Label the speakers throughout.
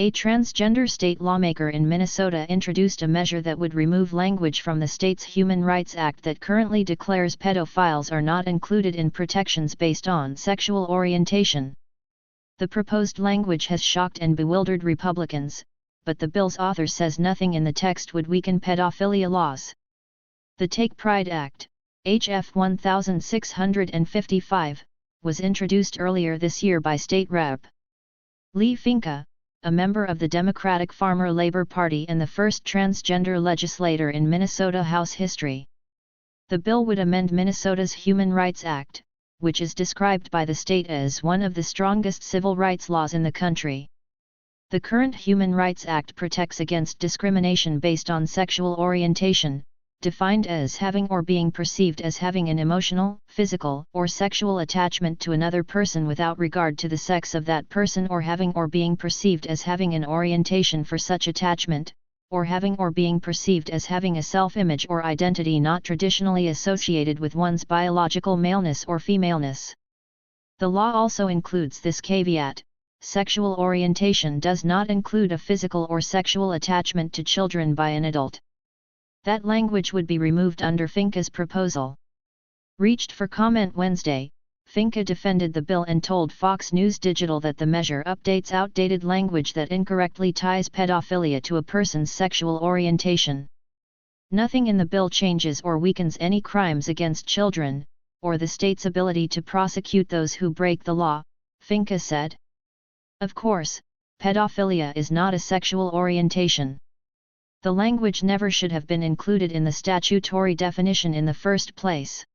Speaker 1: A transgender state lawmaker in Minnesota introduced a measure that would remove language from the state's Human Rights Act that currently declares pedophiles are not included in protections based on sexual orientation. The proposed language has shocked and bewildered Republicans, but the bill's author says nothing in the text would weaken pedophilia laws. The Take Pride Act, H.F. 1655, was introduced earlier this year by State Rep. Lee Finke, a member of the Democratic Farmer Labor Party and the first transgender legislator in Minnesota House history. The bill would amend Minnesota's Human Rights Act, which is described by the state as one of the strongest civil rights laws in the country. The current Human Rights Act protects against discrimination based on sexual orientation, defined as having or being perceived as having an emotional, physical, or sexual attachment to another person without regard to the sex of that person, or having or being perceived as having an orientation for such attachment, or having or being perceived as having a self-image or identity not traditionally associated with one's biological maleness or femaleness. The law also includes this caveat: sexual orientation does not include a physical or sexual attachment to children by an adult. That language would be removed under Finke's proposal. Reached for comment Wednesday, Finke defended the bill and told Fox News Digital that the measure updates outdated language that incorrectly ties pedophilia to a person's sexual orientation. Nothing in the bill changes or weakens any crimes against children, or the state's ability to prosecute those who break the law, Finke said. Of course, pedophilia is not a sexual orientation. The language never should have been included in the statutory definition in the first place.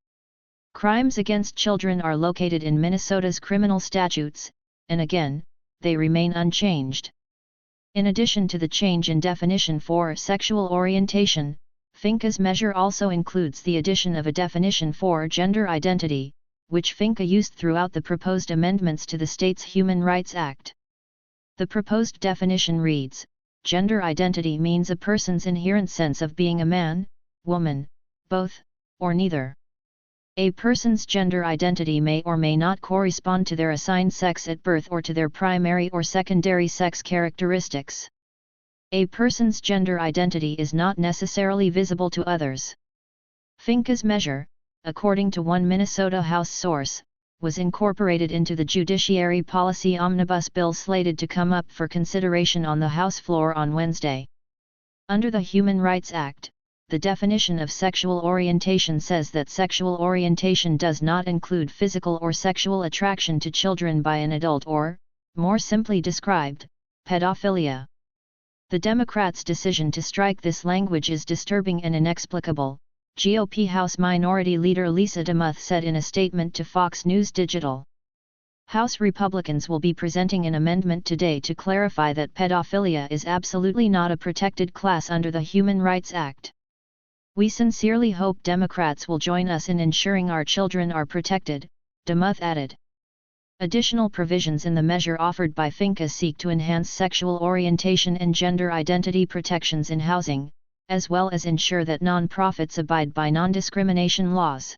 Speaker 1: Crimes against children are located in Minnesota's criminal statutes, and again, they remain unchanged. In addition to the change in definition for sexual orientation, Finke's measure also includes the addition of a definition for gender identity, which Finke used throughout the proposed amendments to the state's Human Rights Act. The proposed definition reads: gender identity means a person's inherent sense of being a man, woman, both, or neither. A person's gender identity may or may not correspond to their assigned sex at birth or to their primary or secondary sex characteristics. A person's gender identity is not necessarily visible to others. Finke's measure, according to one Minnesota House source, was incorporated into the Judiciary Policy Omnibus bill slated to come up for consideration on the House floor on Wednesday. Under the Human Rights Act, the definition of sexual orientation says that sexual orientation does not include physical or sexual attraction to children by an adult or, more simply described, pedophilia. The Democrats' decision to strike this language is disturbing and inexplicable, GOP House Minority Leader Lisa DeMuth said in a statement to Fox News Digital. House Republicans will be presenting an amendment today to clarify that pedophilia is absolutely not a protected class under the Human Rights Act. We sincerely hope Democrats will join us in ensuring our children are protected, DeMuth added. Additional provisions in the measure offered by Finke seek to enhance sexual orientation and gender identity protections in housing, as well as ensure that non-profits abide by non-discrimination laws.